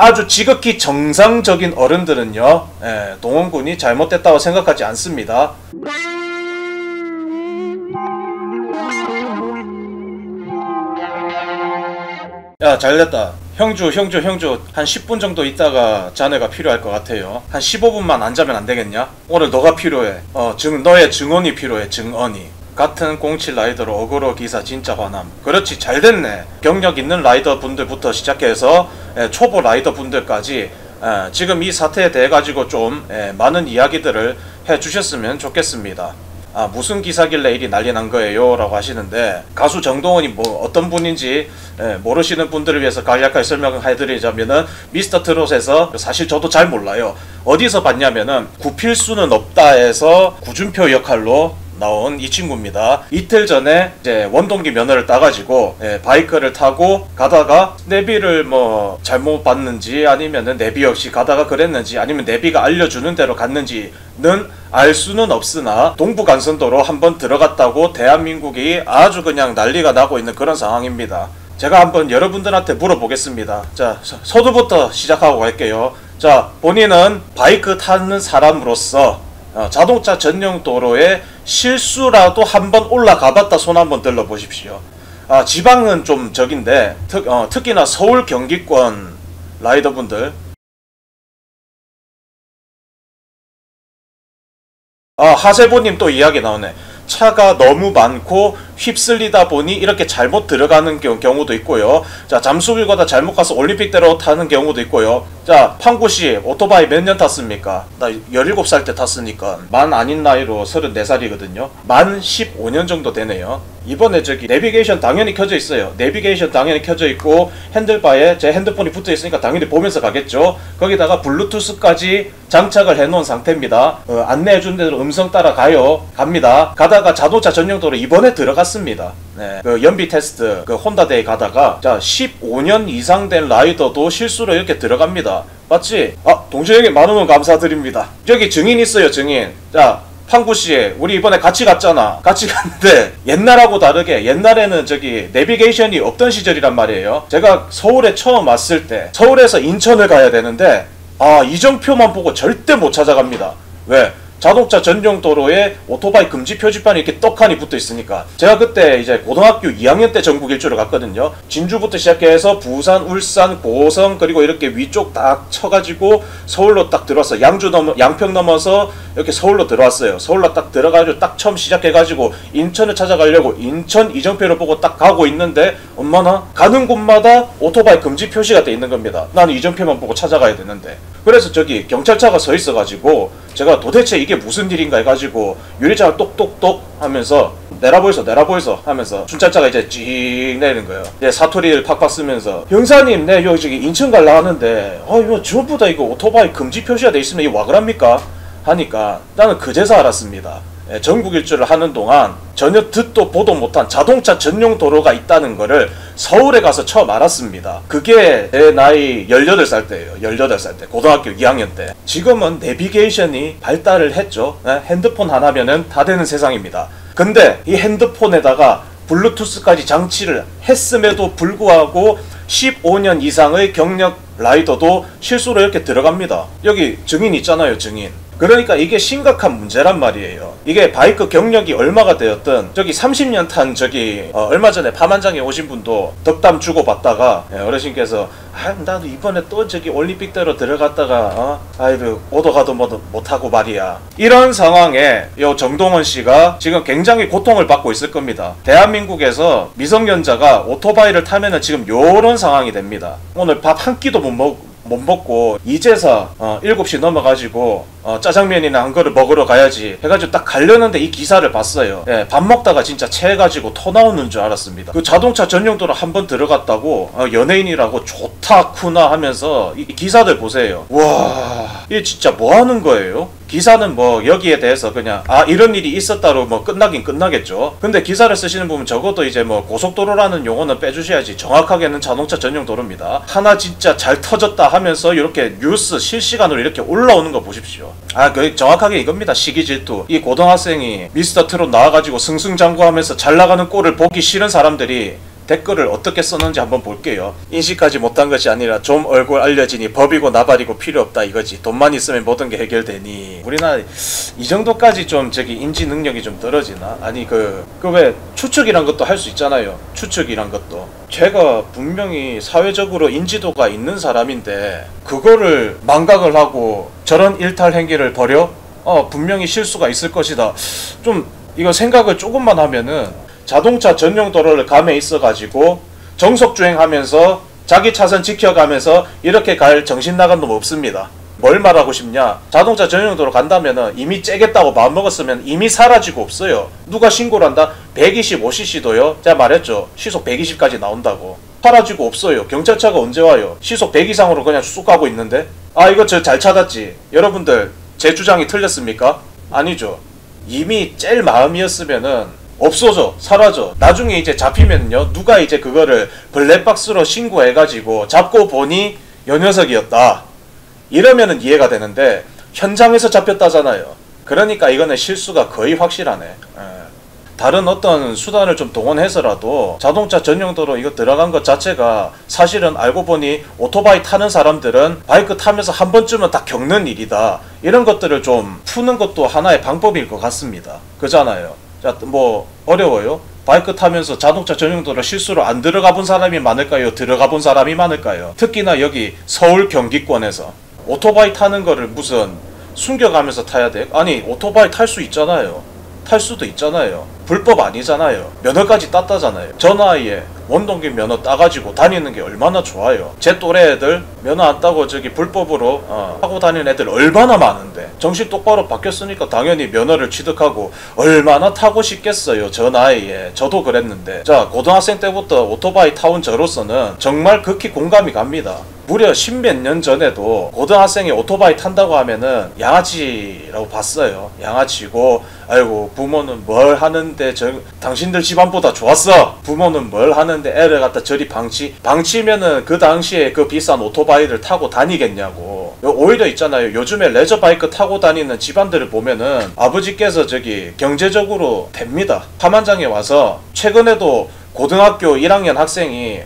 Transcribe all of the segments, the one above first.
아주 지극히 정상적인 어른들은요, 동원군이 잘못됐다고 생각하지 않습니다. 야, 잘됐다. 형주 한 10분 정도 있다가 자네가 필요할 것 같아요. 한 15분만 안 자면 안 되겠냐? 오늘 너가 필요해. 너의 증언이 필요해. 증언이. 같은 07 라이더로 어그로 기사 진짜 화남. 그렇지, 잘됐네. 경력 있는 라이더 분들부터 시작해서 초보 라이더 분들까지 지금 이 사태에 대해 가지고 좀 많은 이야기들을 해주셨으면 좋겠습니다. 무슨 기사길래 일이 난리 난 거예요? 라고 하시는데, 가수 정동원이 뭐 어떤 분인지 모르시는 분들을 위해서 간략하게 설명을 해드리자면은 미스터 트롯에서, 사실 저도 잘 몰라요. 어디서 봤냐면은 구필수는 없다에서 구준표 역할로 나온 이 친구입니다. 이틀 전에 이제 원동기 면허를 따가지고 바이크를 타고 가다가 내비를 뭐 잘못 봤는지 아니면은 내비 없이 가다가 그랬는지 아니면 내비가 알려주는 대로 갔는지는 알 수는 없으나 동부간선도로 한번 들어갔다고 대한민국이 아주 그냥 난리가 나고 있는 그런 상황입니다. 제가 한번 여러분들한테 물어보겠습니다. 자, 서두부터 시작하고 갈게요. 자, 본인은 바이크 타는 사람으로서 자동차 전용 도로에 실수라도 한번 올라가봤다 손 한번 들러 보십시오. 지방은 좀 적인데 특히나 서울 경기권 라이더분들, 하세보님 또 이야기 나오네. 차가 너무 많고 휩쓸리다 보니 이렇게 잘못 들어가는 경우도 있고요. 자, 잠수길보다 잘못 가서 올림픽대로 타는 경우도 있고요. 자, 팡구씨 오토바이 몇 년 탔습니까? 나 17살 때 탔으니까 만 아닌 나이로 34살이거든요 만 15년 정도 되네요. 이번에 저기 내비게이션 당연히 켜져 있어요. 내비게이션 당연히 켜져 있고 핸들바에 제 핸드폰이 붙어 있으니까 당연히 보면서 가겠죠. 거기다가 블루투스까지 장착을 해 놓은 상태입니다. 안내해 준 대로 음성 따라 갑니다. 가다가 자동차 전용도로 이번에 들어갔습니다. 네, 그 연비 테스트 그 혼다데이 가다가, 자, 15년 이상 된 라이더도 실수로 이렇게 들어갑니다. 맞지? 동시 형님 만원 감사드립니다. 여기 증인 있어요, 증인. 자, 팡구씨, 우리 이번에 같이 갔잖아. 같이 갔는데 옛날하고 다르게, 옛날에는 저기 내비게이션이 없던 시절이란 말이에요. 제가 서울에 처음 왔을 때 서울에서 인천을 가야 되는데 이정표만 보고 절대 못 찾아갑니다. 왜? 자동차 전용 도로에 오토바이 금지 표지판이 이렇게 떡하니 붙어 있으니까. 제가 그때 이제 고등학교 2학년 때 전국 일주를 갔거든요. 진주부터 시작해서 부산, 울산, 고성, 그리고 이렇게 위쪽 딱 쳐가지고 서울로 딱 들어왔어. 양평 넘어서 이렇게 서울로 들어왔어요. 서울로 딱 들어가지고 딱 처음 시작해가지고 인천을 찾아가려고 인천 이정표를 보고 딱 가고 있는데, 엄마나 가는 곳마다 오토바이 금지 표시가 돼 있는 겁니다. 나는 이정표만 보고 찾아가야 되는데. 그래서 저기 경찰차가 서 있어가지고 제가 도대체 이게 무슨 일인가 해가지고 유리창을 똑똑똑 하면서 내려보이소 하면서 순찰차가 이제 찌익 내리는 거예요. 이제 사투리를 팍팍 쓰면서, 형사님, 네 여기 저기 인천 갈라 하는데 이거 전부 다 이거 오토바이 금지 표시가 돼 있으면 이거 와 그럽니까? 하니까 나는 그제서 알았습니다. 전국 일주를 하는 동안 전혀 듣도 보도 못한 자동차 전용 도로가 있다는 거를 서울에 가서 처음 알았습니다. 그게 내 나이 18살 때예요. 18살 때, 고등학교 2학년 때. 지금은 내비게이션이 발달을 했죠. 핸드폰 하나면은 다 되는 세상입니다. 근데 이 핸드폰에다가 블루투스까지 장치를 했음에도 불구하고 15년 이상의 경력 라이더도 실수로 이렇게 들어갑니다. 여기 증인 있잖아요, 증인. 그러니까 이게 심각한 문제란 말이에요. 이게 바이크 경력이 얼마가 되었든, 저기 30년 탄 저기 얼마 전에 파만장에 오신 분도 덕담 주고받다가 어르신께서 나도 이번에 또 저기 올림픽대로 들어갔다가 아이고 오도가도 못하고 말이야. 이런 상황에 요 정동원 씨가 지금 굉장히 고통을 받고 있을 겁니다. 대한민국에서 미성년자가 오토바이를 타면은 지금 요런 상황이 됩니다. 오늘 밥 한 끼도 못 먹고 이제서 7시 넘어가지고 짜장면이나 한 그릇 먹으러 가야지 해가지고 딱 가려는데 이 기사를 봤어요. 밥 먹다가 진짜 체해가지고 토 나오는 줄 알았습니다. 그 자동차 전용도로 한번 들어갔다고 연예인이라고 좋다쿠나 하면서 이 기사들 보세요. 와, 이게 진짜 뭐 하는 거예요? 기사는 뭐 여기에 대해서 그냥 이런 일이 있었다로 뭐 끝나긴 끝나겠죠. 근데 기사를 쓰시는 분은 적어도 이제 뭐 고속도로라는 용어는 빼주셔야지. 정확하게는 자동차 전용 도로입니다. 하나 진짜 잘 터졌다 하면서 이렇게 뉴스 실시간으로 이렇게 올라오는 거 보십시오. 그 정확하게 이겁니다. 시기 질투. 이 고등학생이 미스터 트롯 나와가지고 승승장구하면서 잘 나가는 꼴을 보기 싫은 사람들이 댓글을 어떻게 썼는지 한번 볼게요. 인식하지 못한 것이 아니라 좀 얼굴 알려지니 법이고 나발이고 필요 없다 이거지. 돈만 있으면 모든 게 해결되니. 우리나라 이 정도까지 좀 인지 능력이 좀 떨어지나? 아니 그 왜 추측이란 것도 할 수 있잖아요. 추측이란 것도. 제가 분명히 사회적으로 인지도가 있는 사람인데 그거를 망각을 하고 저런 일탈 행위를 벌여? 분명히 실수가 있을 것이다. 좀 이거 생각을 조금만 하면은 자동차 전용 도로를 감에 있어가지고 정속주행하면서 자기 차선 지켜가면서 이렇게 갈 정신 나간 놈 없습니다. 뭘 말하고 싶냐? 자동차 전용 도로 간다면은 이미 째겠다고 마음먹었으면 이미 사라지고 없어요. 누가 신고를 한다? 125cc도요? 제가 말했죠. 시속 120까지 나온다고. 사라지고 없어요. 경찰차가 언제 와요? 시속 100 이상으로 그냥 쑥 가고 있는데? 이거 저 잘 찾았지? 여러분들 제 주장이 틀렸습니까? 아니죠. 이미 짤 마음이었으면은 없어져, 사라져. 나중에 이제 잡히면요, 누가 이제 그거를 블랙박스로 신고해가지고 잡고 보니 요 녀석이었다. 이러면은 이해가 되는데 현장에서 잡혔다잖아요. 그러니까 이거는 실수가 거의 확실하네. 다른 어떤 수단을 좀 동원해서라도 자동차 전용도로 이거 들어간 것 자체가 사실은 알고 보니 오토바이 타는 사람들은 바이크 타면서 한 번쯤은 다 겪는 일이다. 이런 것들을 좀 푸는 것도 하나의 방법일 것 같습니다. 그잖아요. 자, 뭐 어려워요? 바이크 타면서 자동차 전용도로 실수로 안 들어가 본 사람이 많을까요? 들어가 본 사람이 많을까요? 특히나 여기 서울 경기권에서 오토바이 타는 거를 무슨 숨겨가면서 타야 돼? 아니 오토바이 탈 수 있잖아요. 탈 수도 있잖아요. 불법 아니잖아요. 면허까지 땄다잖아요. 저 나이에 원동기 면허 따가지고 다니는 게 얼마나 좋아요. 제 또래 애들 면허 안 따고 저기 불법으로 하고 다니는 애들 얼마나 많은데. 정신 똑바로 바뀌었으니까 당연히 면허를 취득하고 얼마나 타고 싶겠어요. 저 나이에. 저도 그랬는데. 자, 고등학생 때부터 오토바이 타온 저로서는 정말 극히 공감이 갑니다. 무려 십몇 년 전에도 고등학생이 오토바이 탄다고 하면은 양아치라고 봤어요. 양아치고 아이고 부모는 뭘 하는데 당신들 집안보다 좋았어. 부모는 뭘 하는데 애를 갖다 저리 방치면은 그 당시에 그 비싼 오토바이를 타고 다니겠냐고. 오히려 있잖아요. 요즘에 레저바이크 타고 다니는 집안들을 보면은 아버지께서 저기 경제적으로 됩니다. 파만장에 와서 최근에도 고등학교 1학년 학생이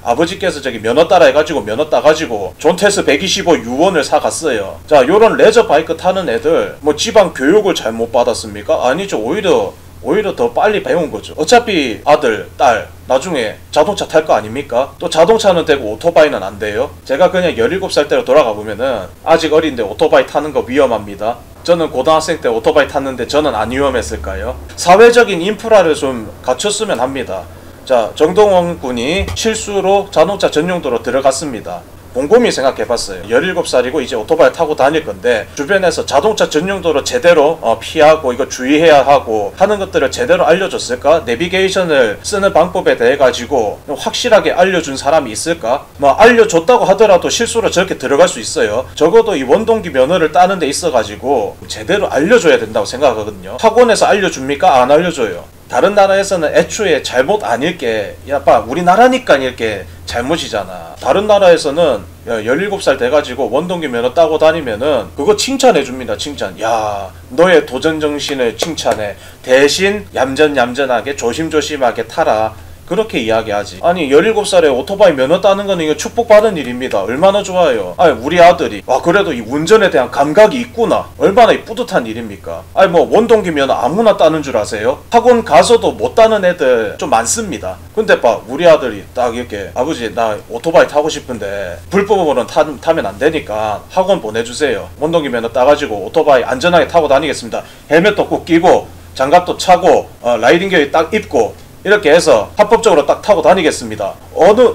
아버지께서 저기 면허 따라 해가지고 면허 따가지고 존테스 125 U1을 사갔어요. 자, 요런 레저 바이크 타는 애들 뭐 집안 교육을 잘못 받았습니까? 아니죠. 오히려 더 빨리 배운 거죠. 어차피 아들, 딸 나중에 자동차 탈 거 아닙니까? 또 자동차는 되고 오토바이는 안 돼요? 제가 그냥 17살 때로 돌아가 보면은 아직 어린데 오토바이 타는 거 위험합니다. 저는 고등학생 때 오토바이 탔는데 저는 안 위험했을까요? 사회적인 인프라를 좀 갖췄으면 합니다. 자, 정동원 군이 실수로 자동차 전용도로 들어갔습니다. 곰곰이 생각해봤어요. 17살이고 이제 오토바이 타고 다닐 건데 주변에서 자동차 전용도로 제대로 피하고 이거 주의해야 하고 하는 것들을 제대로 알려줬을까? 내비게이션을 쓰는 방법에 대해 가지고 확실하게 알려준 사람이 있을까? 뭐 알려줬다고 하더라도 실수로 저렇게 들어갈 수 있어요. 적어도 이 원동기 면허를 따는 데 있어가지고 제대로 알려줘야 된다고 생각하거든요. 학원에서 알려줍니까? 안 알려줘요. 다른 나라에서는 애초에 잘못 아닐게 야빠 우리나라니까 이렇게 잘못이잖아. 다른 나라에서는 17살 돼가지고 원동기 면허 따고 다니면은 그거 칭찬해줍니다. 칭찬. 야, 너의 도전정신을 칭찬해. 대신 얌전하게 조심조심하게 타라. 그렇게 이야기하지. 아니 17살에 오토바이 면허 따는 거는 이거 축복받은 일입니다. 얼마나 좋아요. 아니 우리 아들이 그래도 이 운전에 대한 감각이 있구나. 얼마나 뿌듯한 일입니까. 아니 뭐 원동기 면허 아무나 따는 줄 아세요? 학원 가서도 못 따는 애들 좀 많습니다. 근데 우리 아들이 딱 이렇게 아버지 나 오토바이 타고 싶은데 불법으로는 타면 안 되니까 학원 보내주세요. 원동기 면허 따가지고 오토바이 안전하게 타고 다니겠습니다. 헬멧도 꼭 끼고 장갑도 차고 라이딩 기어 딱 입고 이렇게 해서 합법적으로 딱 타고 다니겠습니다. 어느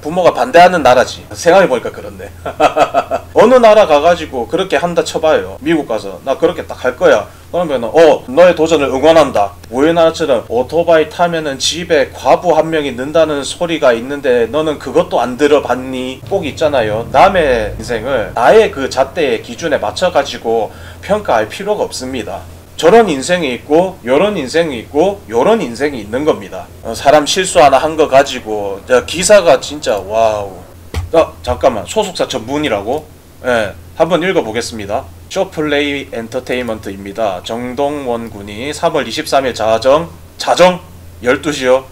부모가 반대하는 나라지. 생각해보니까 그렇네. 어느 나라 가가지고 그렇게 한다 쳐봐요. 미국 가서 나 그렇게 딱 할 거야. 그러면 너의 도전을 응원한다. 우리나라처럼 오토바이 타면은 집에 과부 한 명이 는다는 소리가 있는데 너는 그것도 안 들어봤니? 꼭 있잖아요. 남의 인생을 나의 그 잣대의 기준에 맞춰가지고 평가할 필요가 없습니다. 저런 인생이 있고 요런 인생이 있고 요런 인생이 있는 겁니다. 사람 실수 하나 한 거 가지고 기사가 진짜 와우. 잠깐만 소속사 전문이라고? 예, 한번 읽어보겠습니다. 쇼플레이 엔터테인먼트입니다. 정동원 군이 3월 23일 자정 12시요.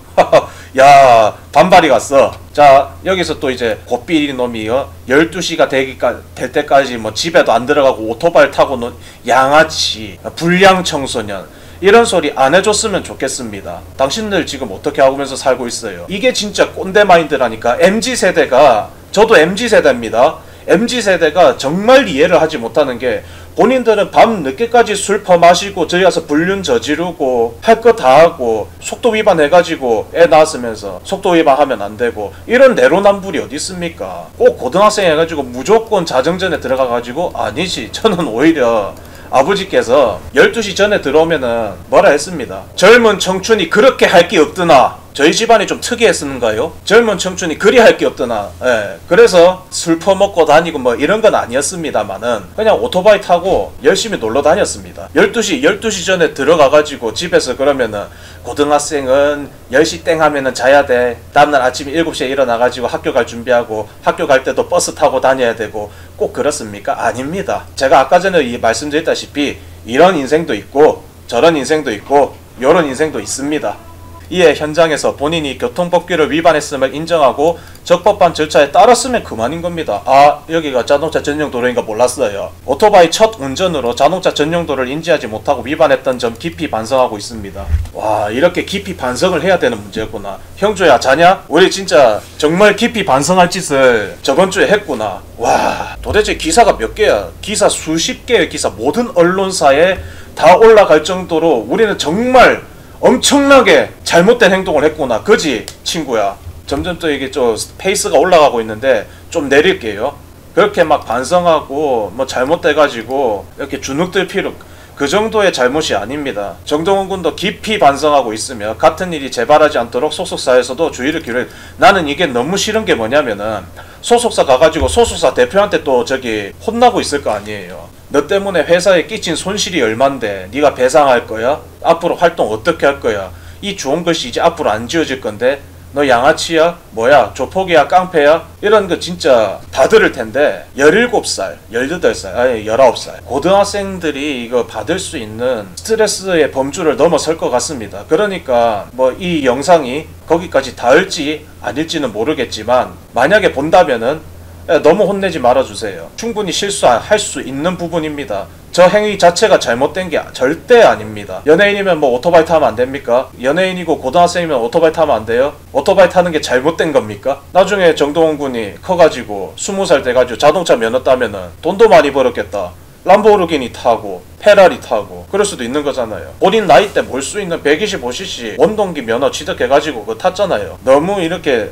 야, 반발이 갔어. 자, 여기서 또 이제 고삐리 놈이 12시가 될 때까지 뭐 집에도 안 들어가고 오토바이 타고 노 양아치, 불량 청소년, 이런 소리 안 해줬으면 좋겠습니다. 당신들 지금 어떻게 하면서 살고 있어요? 이게 진짜 꼰대 마인드라니까. MZ세대가, 저도 MZ세대입니다. MZ세대가 정말 이해를 하지 못하는 게, 본인들은 밤 늦게까지 술 퍼마시고 저기 가서 불륜 저지르고 할 거 다 하고 속도 위반해가지고 애 낳았으면서 속도 위반하면 안 되고, 이런 내로남불이 어디 있습니까? 꼭 고등학생 해가지고 무조건 자정전에 들어가가지고, 아니지, 저는 오히려 아버지께서 12시 전에 들어오면은 뭐라 했습니다. 젊은 청춘이 그렇게 할 게 없드나. 저희 집안이 좀 특이했는가요? 젊은 청춘이 그리 할 게 없더나. 예. 그래서 술 퍼먹고 다니고 뭐 이런 건 아니었습니다만은 그냥 오토바이 타고 열심히 놀러 다녔습니다. 12시 전에 들어가가지고 집에서 그러면은 고등학생은 10시 땡 하면은 자야 돼. 다음날 아침 7시에 일어나가지고 학교 갈 준비하고, 학교 갈 때도 버스 타고 다녀야 되고, 꼭 그렇습니까? 아닙니다. 제가 아까 전에 말씀드렸다시피 이런 인생도 있고 저런 인생도 있고 요런 인생도 있습니다. 이에 현장에서 본인이 교통법규를 위반했음을 인정하고 적법한 절차에 따랐으면 그만인 겁니다. 아, 여기가 자동차 전용 도로인가 몰랐어요. 오토바이 첫 운전으로 자동차 전용도를 인지하지 못하고 위반했던 점 깊이 반성하고 있습니다. 와, 이렇게 깊이 반성을 해야 되는 문제구나. 형조야, 자냐? 우리 진짜 정말 깊이 반성할 짓을 저번 주에 했구나. 와, 도대체 기사가 몇 개야? 기사 수십 개의 기사, 모든 언론사에 다 올라갈 정도로 우리는 정말 엄청나게 잘못된 행동을 했구나. 그지, 친구야? 점점 또 이게 좀 페이스가 올라가고 있는데 좀 내릴게요. 그렇게 막 반성하고 뭐 잘못돼가지고 이렇게 주눅들 필요, 그 정도의 잘못이 아닙니다. 정동원 군도 깊이 반성하고 있으며 같은 일이 재발하지 않도록 소속사에서도 주의를 기울여. 나는 이게 너무 싫은 게 뭐냐면은 소속사 가가지고 소속사 대표한테 또 저기 혼나고 있을 거 아니에요. 너 때문에 회사에 끼친 손실이 얼만데 네가 배상할 거야? 앞으로 활동 어떻게 할 거야? 이 좋은 글씨 이제 앞으로 안 지어질 건데 너 양아치야? 뭐야? 조폭이야? 깡패야? 이런 거 진짜 다 들을 텐데 17살, 18살, 아니 19살 고등학생들이 이거 받을 수 있는 스트레스의 범주를 넘어설 것 같습니다. 그러니까 뭐 이 영상이 거기까지 닿을지 아닐지는 모르겠지만 만약에 본다면은 너무 혼내지 말아주세요. 충분히 실수할 수 있는 부분입니다. 저 행위 자체가 잘못된 게 절대 아닙니다. 연예인이면 뭐 오토바이 타면 안 됩니까? 연예인이고 고등학생이면 오토바이 타면 안 돼요? 오토바이 타는 게 잘못된 겁니까? 나중에 정동원 군이 커가지고 20살 돼가지고 자동차 면허 따면은 돈도 많이 벌었겠다. 람보르기니 타고 페라리 타고 그럴 수도 있는 거잖아요. 본인 나이 때 몰 수 있는 125cc 원동기 면허 취득해가지고 그거 탔잖아요. 너무 이렇게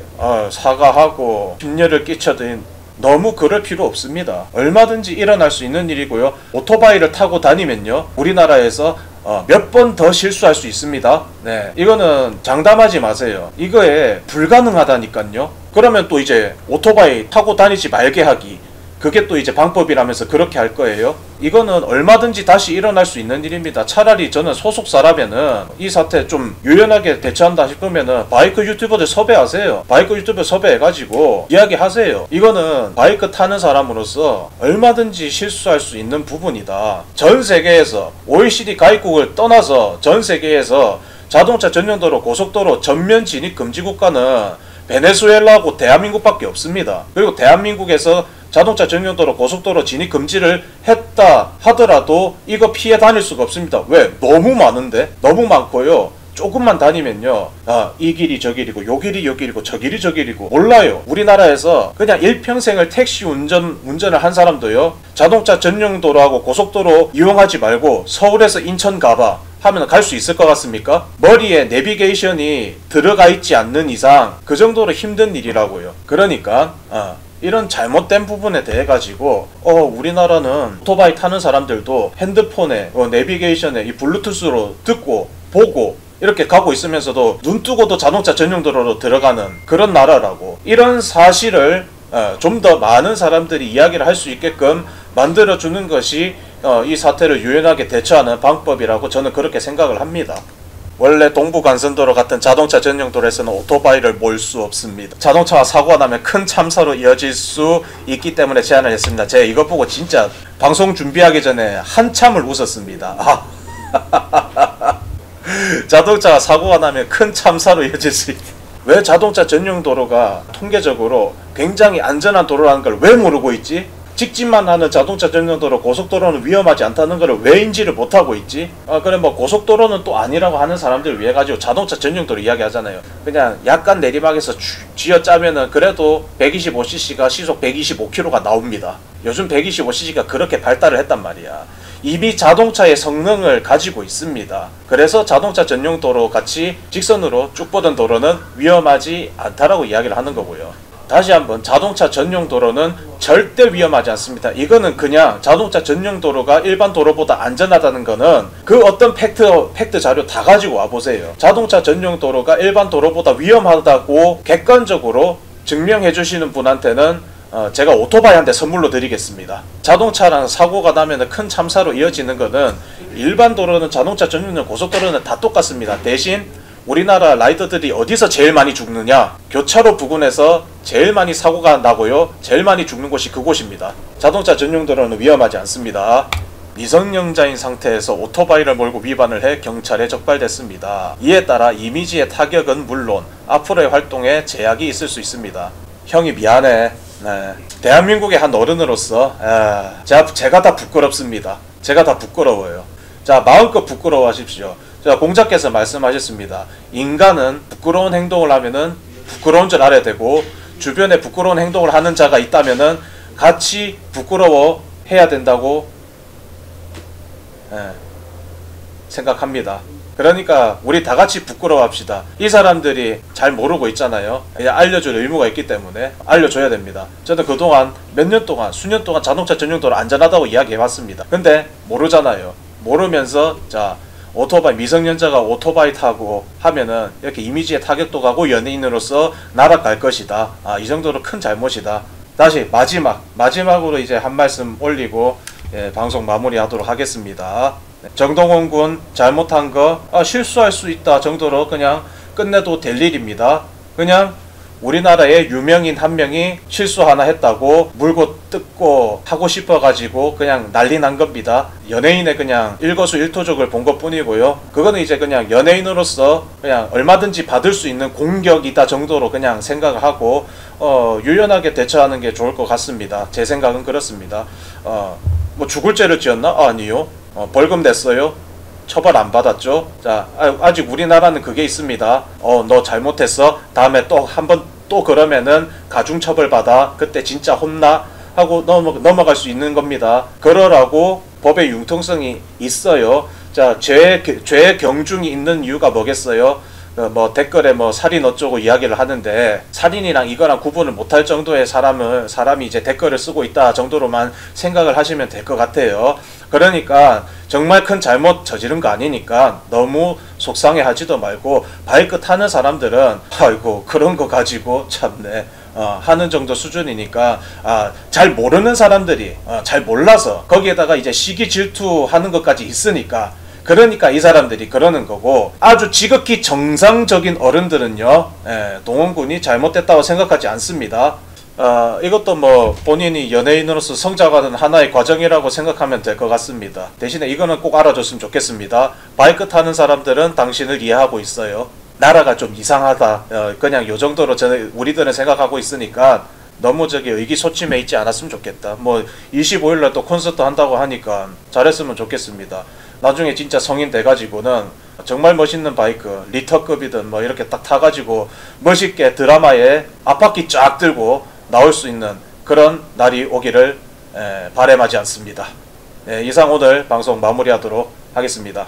사과하고 심려를 끼쳐든 너무 그럴 필요 없습니다. 얼마든지 일어날 수 있는 일이고요. 오토바이를 타고 다니면요, 우리나라에서 몇 번 더 실수할 수 있습니다. 네, 이거는 장담하지 마세요. 이거에 불가능하다니까요. 그러면 또 이제 오토바이 타고 다니지 말게 하기, 그게 또 이제 방법이라면서 그렇게 할 거예요. 이거는 얼마든지 다시 일어날 수 있는 일입니다. 차라리 저는 소속사라면은 이 사태 좀 유연하게 대처한다 싶으면은 바이크 유튜버들 섭외하세요. 바이크 유튜버 섭외해가지고 이야기하세요. 이거는 바이크 타는 사람으로서 얼마든지 실수할 수 있는 부분이다. 전 세계에서 OECD 가입국을 떠나서 전 세계에서 자동차 전용도로 고속도로 전면 진입 금지 국가는 베네수엘라하고 대한민국밖에 없습니다. 그리고 대한민국에서 자동차 전용도로 고속도로 진입 금지를 했다 하더라도 이거 피해 다닐 수가 없습니다. 왜? 너무 많은데? 너무 많고요. 조금만 다니면요, 이 길이 저 길이고 요 길이 요 길이고 저 길이 저 길이고 몰라요. 우리나라에서 그냥 일평생을 택시 운전을 한 사람도요, 자동차 전용도로하고 고속도로 이용하지 말고 서울에서 인천 가봐 하면 갈 수 있을 것 같습니까? 머리에 내비게이션이 들어가 있지 않는 이상 그 정도로 힘든 일이라고요. 그러니까 이런 잘못된 부분에 대해 가지고 우리나라는 오토바이 타는 사람들도 핸드폰에 내비게이션에 이 블루투스로 듣고 보고 이렇게 가고 있으면서도 눈 뜨고도 자동차 전용도로로 들어가는 그런 나라라고. 이런 사실을 좀 더 많은 사람들이 이야기를 할 수 있게끔 만들어주는 것이 이 사태를 유연하게 대처하는 방법이라고 저는 그렇게 생각을 합니다. 원래 동부간선도로 같은 자동차 전용도로에서는 오토바이를 몰 수 없습니다. 자동차가 사고가 나면 큰 참사로 이어질 수 있기 때문에 제안을 했습니다. 제가 이거 보고 진짜 방송 준비하기 전에 한참을 웃었습니다. 자동차가 사고가 나면 큰 참사로 이어질 수 있다. 왜 자동차 전용 도로가 통계적으로 굉장히 안전한 도로라는 걸 왜 모르고 있지? 직진만 하는 자동차 전용 도로, 고속도로는 위험하지 않다는 걸 왜 인지를 못하고 있지? 그래 뭐 고속도로는 또 아니라고 하는 사람들을 위해 가지고 자동차 전용 도로 이야기하잖아요. 그냥 약간 내리막에서 쥐어짜면은 그래도 125cc가 시속 125km가 나옵니다. 요즘 125cc가 그렇게 발달을 했단 말이야. 이미 자동차의 성능을 가지고 있습니다. 그래서 자동차 전용 도로 같이 직선으로 쭉 뻗은 도로는 위험하지 않다라고 이야기를 하는 거고요. 다시 한번 자동차 전용 도로는 절대 위험하지 않습니다. 이거는 그냥 자동차 전용 도로가 일반 도로보다 안전하다는 거는 그 어떤 팩트 자료 다 가지고 와보세요. 자동차 전용 도로가 일반 도로보다 위험하다고 객관적으로 증명해 주시는 분한테는 제가 오토바이 한 대 선물로 드리겠습니다. 자동차랑 사고가 나면 큰 참사로 이어지는 거는 일반 도로는 자동차 전용용 고속도로는 다 똑같습니다. 대신 우리나라 라이더들이 어디서 제일 많이 죽느냐? 교차로 부근에서 제일 많이 사고가 나고요. 제일 많이 죽는 곳이 그곳입니다. 자동차 전용 도로는 위험하지 않습니다. 미성년자인 상태에서 오토바이를 몰고 위반을 해 경찰에 적발됐습니다. 이에 따라 이미지의 타격은 물론 앞으로의 활동에 제약이 있을 수 있습니다. 형이 미안해. 네. 대한민국의 한 어른으로서 제가 다 부끄럽습니다. 제가 다 부끄러워요. 자, 마음껏 부끄러워하십시오. 자, 공자께서 말씀하셨습니다. 인간은 부끄러운 행동을 하면은 부끄러운 줄 알아야 되고, 주변에 부끄러운 행동을 하는 자가 있다면은 같이 부끄러워 해야 된다고 생각합니다. 그러니까 우리 다 같이 부끄러워합시다. 이 사람들이 잘 모르고 있잖아요. 알려줄 의무가 있기 때문에 알려줘야 됩니다. 저는 그동안 몇 년 동안, 수년 동안 자동차 전용도로 안전하다고 이야기해왔습니다. 근데 모르잖아요. 모르면서 자, 오토바이, 미성년자가 오토바이 타고 하면은 이렇게 이미지에 타격도 가고 연예인으로서 날아갈 것이다. 이 정도로 큰 잘못이다. 다시 마지막으로 이제 한 말씀 올리고 방송 마무리하도록 하겠습니다. 정동원 군 잘못한 거 실수할 수 있다 정도로 그냥 끝내도 될 일입니다. 그냥 우리나라의 유명인 한 명이 실수 하나 했다고 물고 뜯고 하고 싶어가지고 그냥 난리 난 겁니다. 연예인의 그냥 일거수일투족을 본 것 뿐이고요. 그거는 이제 그냥 연예인으로서 그냥 얼마든지 받을 수 있는 공격이다 정도로 그냥 생각을 하고 유연하게 대처하는 게 좋을 것 같습니다. 제 생각은 그렇습니다. 뭐 죽을 죄를 지었나? 아니요. 벌금 냈어요. 처벌 안 받았죠. 자, 아직 우리나라는 그게 있습니다. 너 잘못했어. 다음에 또 한 번 또 그러면은 가중처벌 받아. 그때 진짜 혼나 하고 넘어갈 수 있는 겁니다. 그러라고 법의 융통성이 있어요. 자, 죄의 경중이 있는 이유가 뭐겠어요? 뭐 댓글에 뭐 살인 어쩌고 이야기를 하는데 살인이랑 이거랑 구분을 못할 정도의 사람이 이제 댓글을 쓰고 있다 정도로만 생각을 하시면 될 것 같아요. 그러니까 정말 큰 잘못 저지른 거 아니니까 너무 속상해 하지도 말고 바이크 타는 사람들은 아이고 그런 거 가지고 참네 하는 정도 수준이니까 잘 모르는 사람들이 잘 몰라서 거기에다가 이제 시기 질투하는 것까지 있으니까 그러니까 이 사람들이 그러는 거고 아주 지극히 정상적인 어른들은요 동원군이 잘못됐다고 생각하지 않습니다. 이것도 뭐 본인이 연예인으로서 성장하는 하나의 과정이라고 생각하면 될 것 같습니다. 대신에 이거는 꼭 알아줬으면 좋겠습니다. 바이크 타는 사람들은 당신을 이해하고 있어요. 나라가 좀 이상하다 그냥 요 정도로 우리들은 생각하고 있으니까 너무 의기소침해 있지 않았으면 좋겠다. 뭐 25일날 또 콘서트 한다고 하니까 잘했으면 좋겠습니다. 나중에 진짜 성인 돼가지고는 정말 멋있는 바이크 리터급이든 뭐 이렇게 딱 타가지고 멋있게 드라마에 앞바퀴 쫙 들고 나올 수 있는 그런 날이 오기를 바람하지 않습니다. 이상 오늘 방송 마무리하도록 하겠습니다.